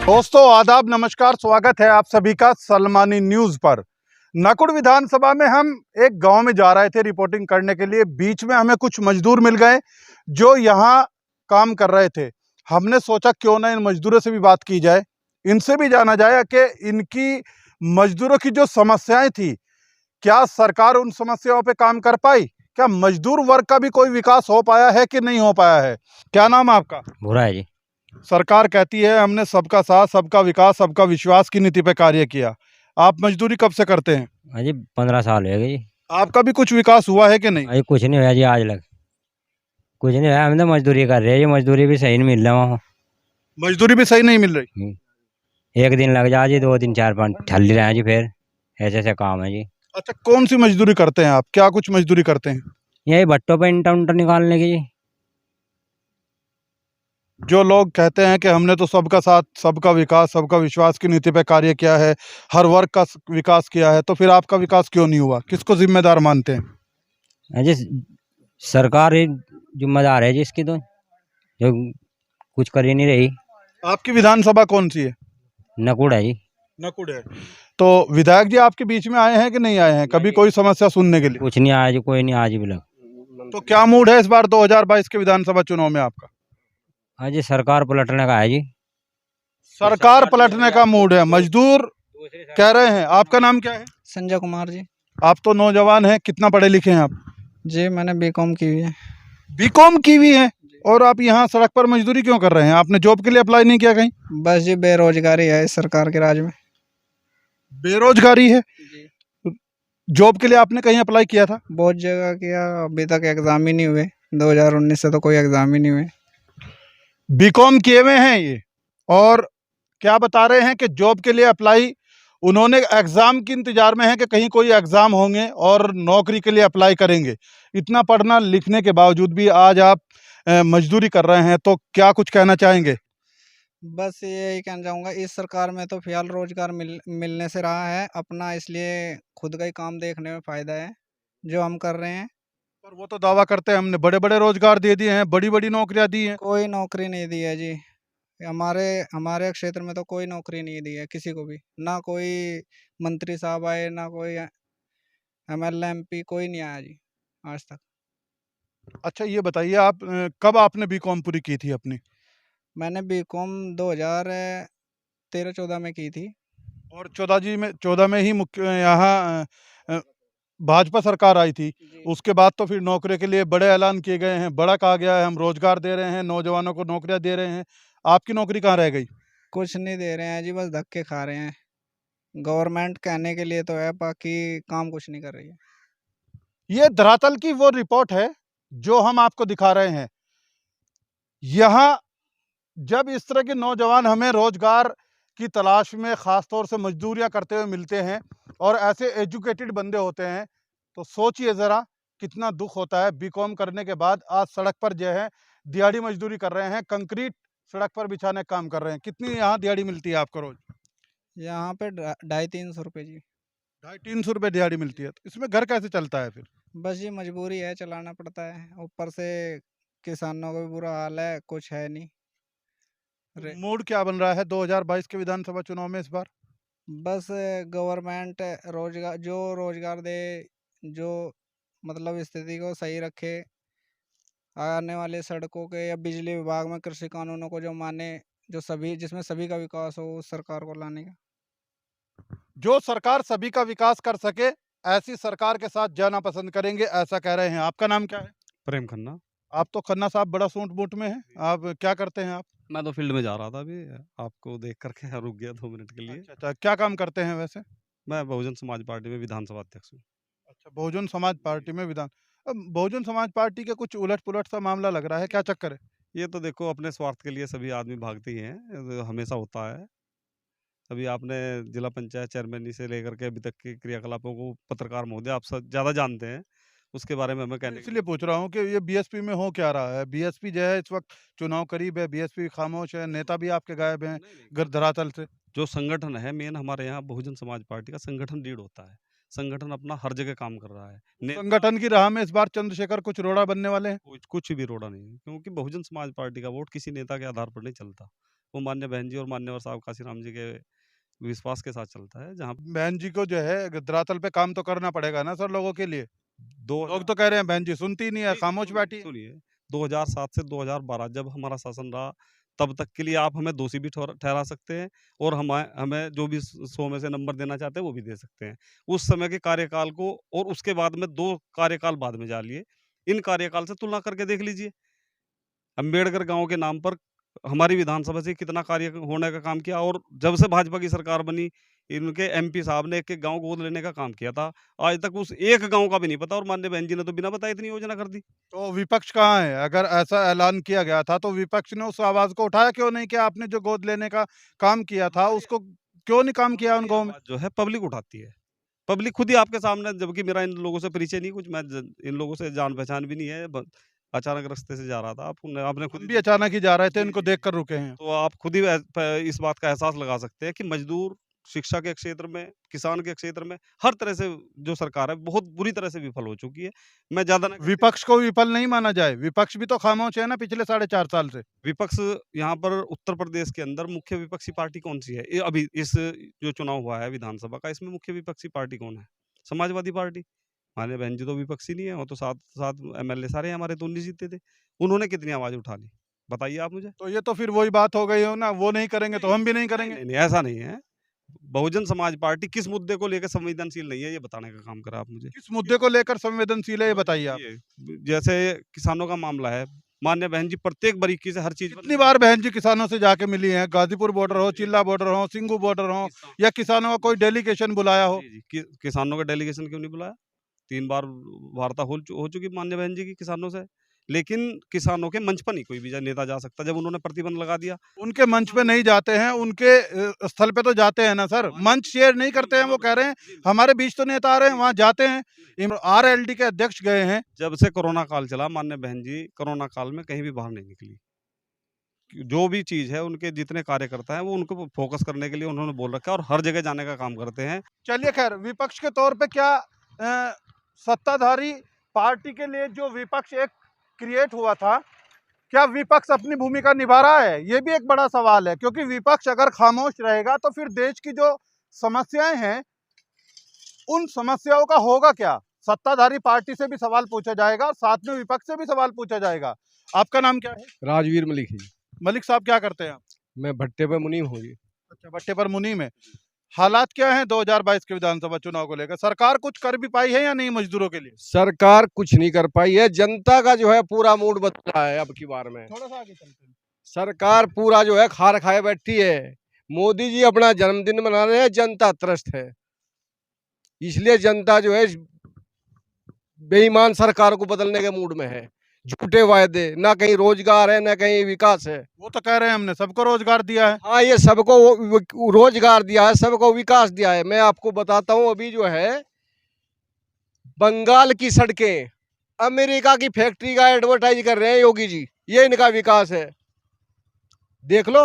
दोस्तों आदाब, नमस्कार, स्वागत है आप सभी का सलमानी न्यूज पर। नकुड़ विधानसभा में हम एक गांव में जा रहे थे रिपोर्टिंग करने के लिए। बीच में हमें कुछ मजदूर मिल गए जो यहाँ काम कर रहे थे। हमने सोचा क्यों ना इन मजदूरों से भी बात की जाए, इनसे भी जाना जाए कि इनकी मजदूरों की जो समस्याएं थी, क्या सरकार उन समस्याओं पे काम कर पाई, क्या मजदूर वर्ग का भी कोई विकास हो पाया है कि नहीं हो पाया है। क्या नाम है आपका? भूरा है जी। सरकार कहती है हमने सबका साथ, सबका विकास, सबका विश्वास की नीति पे कार्य किया। आप मजदूरी कब से करते हैं? हाँ जी, 15 साल हो गए जी। आपका भी कुछ विकास हुआ है कि नहीं? अभी कुछ नहीं हुआ जी, आज लग कुछ नहीं हुआ। हम तो मजदूरी कर रहे हैं, ये मजदूरी भी सही नहीं मिल रहा वहाँ। मजदूरी भी सही नहीं मिल रही। एक दिन लग जा जी, 2 दिन 4 5 ठल रहे हैं जी। फिर ऐसे ऐसे काम है जी। अच्छा, कौन सी मजदूरी करते हैं आप? क्या कुछ मजदूरी करते हैं? यही भट्टों पे इंटा उंटा निकालने की जी। जो लोग कहते हैं कि हमने तो सबका साथ, सबका विकास, सबका विश्वास की नीति पे कार्य किया है, हर वर्ग का विकास किया है, तो फिर आपका विकास क्यों नहीं हुआ? किसको जिम्मेदार मानते हैं? हाँ जी, सरकार ही जिम्मेदार है जी इसकी, तो जो कुछ कर ही नहीं रही। आपकी विधानसभा कौन सी है? नकुड़ है जी। नकुड़ है। तो विधायक जी आपके बीच में आए हैं कि नहीं आए हैं कभी कोई समस्या सुनने के लिए? कुछ नहीं आया जी, कोई नहीं आज भी लग। तो क्या मूड है इस बार 2022 के विधानसभा चुनाव में आपका? हाँ जी, सरकार पलटने का है जी। सरकार पलटने का मूड है, मजदूर कह रहे हैं। आपका नाम क्या है? संजय कुमार जी। आप तो नौजवान हैं, कितना पढ़े लिखे हैं आप? जी मैंने बीकॉम की हुई है। बीकॉम की हुई है, और आप यहाँ सड़क पर मजदूरी क्यों कर रहे हैं? आपने जॉब के लिए अप्लाई नहीं किया कहीं? बस जी बेरोजगारी है इस सरकार के राज में। बेरोजगारी है। जी जॉब के लिए आपने कहीं अप्लाई किया था? बहुत जगह किया, अभी तक एग्ज़ाम ही नहीं हुए। 2019 से तो कोई एग्ज़ाम ही नहीं हुए। बीकॉम किए हुए हैं ये, और क्या बता रहे हैं कि जॉब के लिए अप्लाई, उन्होंने एग्जाम के इंतजार में है कि कहीं कोई एग्जाम होंगे और नौकरी के लिए अप्लाई करेंगे। इतना पढ़ना लिखने के बावजूद भी आज आप मजदूरी कर रहे हैं, तो क्या कुछ कहना चाहेंगे? बस यही कहना चाहूँगा, इस सरकार में तो फिलहाल रोजगार मिलने से रहा है अपना, इसलिए खुद का ही काम देखने में फ़ायदा है जो हम कर रहे हैं। पर वो तो दावा करते हैं हमने बड़े बड़े रोजगार दे दिए हैं, बड़ी बड़ी नौकरियां दी हैं। कोई नौकरी नहीं दी है जी। हमारे हमारे क्षेत्र में तो कोई नौकरी नहीं दी है किसी को भी, ना कोई मंत्री साहब आए, ना कोई एमएलए एमपी, कोई नहीं आया जी आज तक। अच्छा, ये बताइए आप कब आपने बीकॉम पूरी की थी अपनी? मैंने बीकॉम 2013-14 में की थी। और 14 में ही मुख्य यहाँ अ, भाजपा सरकार आई थी। जी उसके बाद तो फिर नौकरी के लिए बड़े ऐलान किए गए हैं, बड़ा कहा गया है हम रोजगार दे रहे हैं, नौजवानों को नौकरियां दे रहे हैं। आपकी नौकरी कहाँ रह गई? कुछ नहीं दे रहे हैं जी, बस धक्के खा रहे हैं। गवर्नमेंट कहने के लिए तो है, बाकी काम कुछ नहीं कर रही है। ये धरातल की वो रिपोर्ट है जो हम आपको दिखा रहे हैं। यहाँ जब इस तरह के नौजवान हमें रोजगार की तलाश में खास तौर से मजदूरियां करते हुए मिलते हैं और ऐसे एजुकेटेड बंदे होते हैं, तो सोचिए ज़रा कितना दुख होता है। बीकॉम करने के बाद आज सड़क पर जो है दिहाड़ी मजदूरी कर रहे हैं, कंक्रीट सड़क पर बिछाने का काम कर रहे हैं। कितनी यहाँ दिहाड़ी मिलती है आपको रोज? यहाँ पे 250-300 रुपये जी। 250-300 रुपये दिहाड़ी मिलती है, तो इसमें घर कैसे चलता है फिर? बस ये मजबूरी है, चलाना पड़ता है। ऊपर से किसानों का भी बुरा हाल है, कुछ है नहीं। रे- मूड क्या बन रहा है 2022 के विधानसभा चुनाव में इस बार? बस गवर्नमेंट रोजगार दे, जो मतलब स्थिति को सही रखे, आने वाले सड़कों के या बिजली विभाग में कृषि कानूनों को जो माने, जिसमें सभी का विकास हो, उस सरकार को लाने का। जो सरकार सभी का विकास कर सके, ऐसी सरकार के साथ जाना पसंद करेंगे, ऐसा कह रहे हैं। आपका नाम क्या है? प्रेम खन्ना। आप तो खन्ना साहब बड़ा सूट बूट में हैं। आप क्या करते हैं आप? मैं तो फील्ड में जा रहा था अभी, आपको देख करके रुक गया 2 मिनट के लिए। अच्छा, क्या काम करते हैं वैसे? मैं बहुजन समाज पार्टी में विधानसभा अध्यक्ष हूँ। अच्छा, बहुजन समाज पार्टी में विधान। अब बहुजन समाज पार्टी के कुछ उलट पुलट सा मामला लग रहा है, क्या चक्कर है? ये तो देखो अपने स्वार्थ के लिए सभी आदमी भागते ही हैं, ये तो हमेशा होता है। अभी आपने जिला पंचायत चेयरमैन से लेकर के अभी तक के क्रियाकलापों को पत्रकार महोदय आप सब ज़्यादा जानते हैं, उसके बारे में हमें कहने की इसलिए पूछ रहा हूँ कि ये बीएसपी में हो क्या रहा है। बीएसपी जो है इस वक्त चुनाव करीब है, बीएसपी खामोश है, नेता भी आपके गायब हैं नहीं, नहीं। धरातल से। जो संगठन है मेन हमारे यहाँ बहुजन समाज पार्टी का संगठन लीड होता है। संगठन अपना हर जगह काम कर रहा है। संगठन की राह में इस बार चंद्रशेखर कुछ रोड़ा बनने वाले हैं। कुछ कुछ भी रोड़ा नहीं है, क्योंकि बहुजन समाज पार्टी का वोट किसी नेता के आधार पर नहीं चलता। वो माननीय बहन जी और मान्यवर साहब काशीराम जी के विश्वास के साथ चलता है। जहाँ बहन जी को जो है धरातल पे काम तो करना पड़ेगा ना सर लोगों के लिए। दो लोग तो कह रहे हैं बहन जी सुनती ही नहीं है, नहीं, खामोश सुनिए, बैठी है। सुनिए, 2007 से 2012 जब हमारा शासन रहा, तब तक के लिए आप हमें दोषी भी ठहरा सकते हैं और हमें हमें जो भी 100 में से नंबर देना चाहते हैं वो भी दे सकते हैं। उस समय के कार्यकाल को और उसके बाद में 2 कार्यकाल बाद में डालिए, इन कार्यकाल से तुलना करके देख लीजिए। अम्बेडकर गाँव के नाम पर हमारी विधानसभा से कितना कार्य होने का काम किया और जब से भाजपा की सरकार बनी, इनके एमपी साहब ने एक-एक गाँव गोद लेने का काम किया था। आज तक उस एक गाँव का भी नहीं पता और माननीय बहन जी ने तो बिना बताए इतनी योजना कर दी। तो विपक्ष कहाँ है? अगर ऐसा ऐलान किया गया था तो विपक्ष ने उस आवाज़ को उठाया क्यों नहीं कि आपने जो गोद लेने का काम किया था हमारी उसको क्यों नहीं काम किया उन हमारी गाँव में? आवाज़ जो है पब्लिक उठाती है। पब्लिक खुद ही आपके सामने, जबकि मेरा इन लोगों से परिचय नहीं कुछ, मैं इन लोगों से जान पहचान भी नहीं है। अचानक रास्ते से जा रहा था, आपने खुद हम ही भी अचानक ही जा रहे थे, जी, इनको जी। देखकर रुके हैं। तो आप खुद ही इस बात का एहसास लगा सकते हैं कि मजदूर, शिक्षा के क्षेत्र में, किसान के क्षेत्र में, हर तरह से जो सरकार है बहुत बुरी तरह से विफल हो चुकी है। मैं ज़्यादा ना कहते, विपक्ष को विफल नहीं माना जाए, विपक्ष भी तो खामोश है ना पिछले 4.5 साल से। विपक्ष यहाँ पर उत्तर प्रदेश के अंदर मुख्य विपक्षी पार्टी कौन सी है? ये अभी इस जो चुनाव हुआ है विधानसभा का, इसमें मुख्य विपक्षी पार्टी कौन है? समाजवादी पार्टी। माननीय बहन जी तो विपक्षी नहीं है, वो तो 7 एमएलए सारे हमारे तो 19 जीते थे। उन्होंने कितनी आवाज़ उठा ली? बताइए आप मुझे। तो ये तो फिर वही बात हो गई हो ना, वो नहीं करेंगे तो हम भी नहीं नहीं, करेंगे। नहीं, नहीं, ऐसा नहीं है। बहुजन समाज पार्टी किस मुद्दे को लेकर संवेदनशील नहीं है, ये बताने का काम करा आप मुझे। किस मुद्दे को लेकर संवेदनशील है ये बताइए आप? देखिए, जैसे किसानों का मामला है, माननीय बहन जी प्रत्येक बारीकी से हर चीज़ पर कितनी बार बहन जी किसानों से जाके मिली हैं? गाजीपुर बॉर्डर हो, चिल्ला बॉर्डर हो, सिंघू बॉर्डर हो किसान या किसानों का कोई डेलीगेशन बुलाया हो? जी, जी, किसानों का डेलीगेशन क्यों नहीं बुलाया? 3 बार वार्ता हो चुकी माननीय बहन जी की किसानों से। लेकिन किसानों के मंच पर नहीं कोई भी नेता जा सकता, जब उन्होंने प्रतिबंध लगा दिया। उनके मंच पे नहीं जाते हैं, उनके स्थल पे तो जाते हैं ना सर। मंच शेयर नहीं करते हैं, वो कह रहे हैं हमारे बीच तो नेता आ रहे हैं, वहाँ जाते हैं। आरएलडी के अध्यक्ष गए हैं। जब से कोरोना काल चला, माननीय बहन जी कोरोना काल में कहीं भी बाहर नहीं निकली। जो भी चीज़ है, उनके जितने कार्यकर्ता हैं, वो उनको फोकस करने के लिए उन्होंने बोल रखा है और हर जगह जाने का काम करते हैं। चलिए खैर, विपक्ष के तौर पे क्या सत्ताधारी पार्टी के लिए जो विपक्ष एक क्रिएट हुआ था, क्या विपक्ष अपनी भूमिका निभा रहा है? ये भी एक बड़ा सवाल है, क्योंकि विपक्ष अगर खामोश रहेगा तो फिर देश की जो समस्याएं हैं उन समस्याओं का होगा क्या? सत्ताधारी पार्टी से भी सवाल पूछा जाएगा और साथ में विपक्ष से भी सवाल पूछा जाएगा। आपका नाम क्या है? राजवीर मलिक है जी। मलिक साहब क्या करते हैं आप? मैं भट्टे पे मुनीम हूँ जी। अच्छा, भट्टे पर मुनीम है। हालात क्या हैं 2022 के विधानसभा चुनाव को लेकर? सरकार कुछ कर भी पाई है या नहीं मजदूरों के लिए? सरकार कुछ नहीं कर पाई है, जनता का जो है पूरा मूड बदला है अब की बार में। थोड़ा सा आगे चलते हैं। सरकार पूरा जो है खार खाए बैठी है। मोदी जी अपना जन्मदिन मना रहे हैं, जनता त्रस्त है। इसलिए जनता जो है बेईमान सरकार को बदलने के मूड में है। झूठे वायदे, ना कहीं रोजगार है ना कहीं विकास है। वो तो कह रहे हैं हमने सबको रोजगार दिया है। हाँ, ये सबको रोजगार दिया है, सबको विकास दिया है। मैं आपको बताता हूँ, अभी जो है बंगाल की सड़कें अमेरिका की फैक्ट्री का एडवर्टाइज कर रहे हैं योगी जी। ये इनका विकास है, देख लो।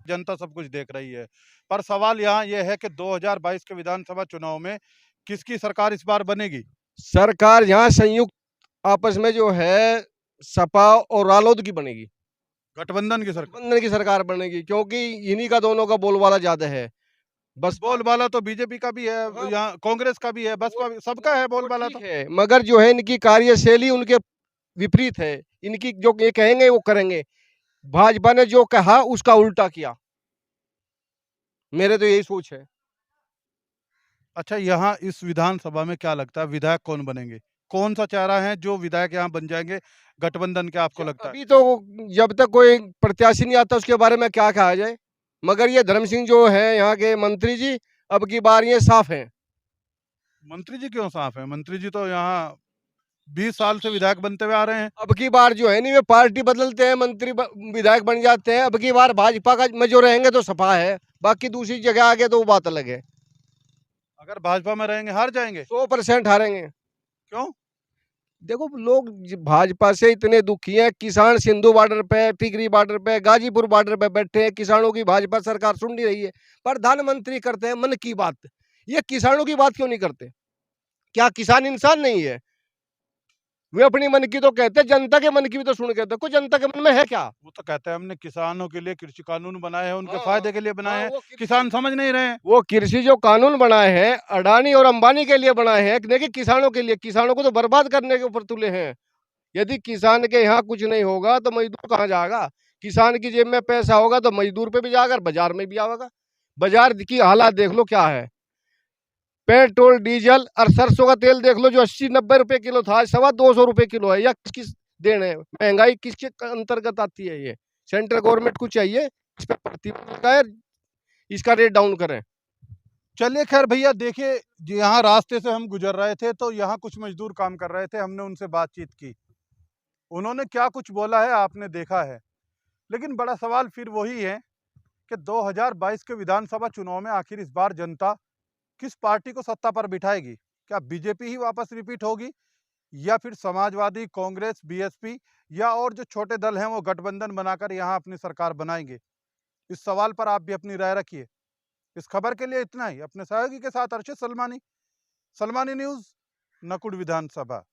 जनता सब कुछ देख रही है, पर सवाल यहाँ ये है कि 2022 के विधानसभा चुनाव में किसकी सरकार इस बार बनेगी? सरकार यहाँ संयुक्त आपस में जो है सपा और रालोद की बनेगी। गठबंधन की सरकार। गठबंधन की सरकार बनेगी, क्योंकि इन्हीं का दोनों का बोलबाला ज्यादा है। बस बोलबाला तो बीजेपी का भी है, हाँ। यहाँ कांग्रेस का भी है, बसपा भी, सबका है बोलबाला तो। ठीक है, मगर जो है इनकी कार्यशैली उनके विपरीत है। इनकी जो ये कहेंगे वो करेंगे। भाजपा ने जो कहा उसका उल्टा किया। मेरे तो यही सोच है। अच्छा, यहाँ इस विधानसभा में क्या लगता है विधायक कौन बनेंगे? कौन सा चेहरा है जो विधायक यहाँ बन जाएंगे गठबंधन के, आपको लगता है? अभी तो जब तक कोई प्रत्याशी नहीं आता उसके बारे में क्या कहा जाए, मगर ये धर्म सिंह जो है यहाँ के मंत्री जी, अब की बार ये साफ हैं। मंत्री जी क्यों साफ है? मंत्री जी तो यहाँ 20 साल से विधायक बनते हुए आ रहे हैं। अब की बार जो है नहीं, वे पार्टी बदलते हैं, विधायक बन जाते हैं। अब की बार भाजपा का में जो रहेंगे तो सपा है, बाकी दूसरी जगह आगे तो वो बात अलग है। अगर भाजपा में रहेंगे हार जाएंगे। 100% हारेंगे। क्यों? देखो, लोग भाजपा से इतने दुखी हैं। किसान सिंधु बॉर्डर पे, टिकरी बॉर्डर पे, गाजीपुर बॉर्डर पे बैठे हैं। किसानों की भाजपा सरकार सुन नहीं रही है। प्रधानमंत्री करते हैं मन की बात, ये किसानों की बात क्यों नहीं करते? क्या किसान इंसान नहीं है? वे अपनी मन की तो कहते हैं, जनता के मन की भी तो सुन के देखो जनता के मन में है क्या। वो तो कहते हैं हमने किसानों के लिए कृषि कानून बनाए हैं, उनके हाँ, फायदे के लिए बनाए हाँ, हैं। वो कृषि- किसान समझ नहीं रहे हैं। वो कृषि जो कानून बनाए हैं अडानी और अंबानी के लिए बनाए हैं, नहीं कि किसानों के लिए। किसानों को तो बर्बाद करने के ऊपर तुले हैं। यदि किसान के यहाँ कुछ नहीं होगा तो मजदूर कहाँ जाएगा। किसान की जेब में पैसा होगा तो मजदूर पे भी जाएगा और बाजार में भी आएगा। बाजार की हालात देख लो क्या है। पेट्रोल डीजल और सरसों का तेल देख लो, जो 80-90 रुपए किलो था, 225 रुपए किलो है। या किस देन है, महंगाई किसके अंतर्गत आती है। ये सेंट्रल गवर्नमेंट को चाहिए इस पर प्रतिबंध लगाए, इसका रेट डाउन करें। चलिए खैर भैया, देखिए यहाँ रास्ते से हम गुजर रहे थे तो यहाँ कुछ मजदूर काम कर रहे थे, हमने उनसे बातचीत की। उन्होंने क्या कुछ बोला है आपने देखा है, लेकिन बड़ा सवाल फिर वही है कि 2022 के विधानसभा चुनाव में आखिर इस बार जनता किस पार्टी को सत्ता पर बिठाएगी। क्या बीजेपी ही वापस रिपीट होगी, या फिर समाजवादी, कांग्रेस, बीएसपी, या और जो छोटे दल हैं वो गठबंधन बनाकर यहाँ अपनी सरकार बनाएंगे। इस सवाल पर आप भी अपनी राय रखिए। इस खबर के लिए इतना ही। अपने सहयोगी के साथ अर्शद सलमानी, सलमानी न्यूज़, नकुड़ विधानसभा।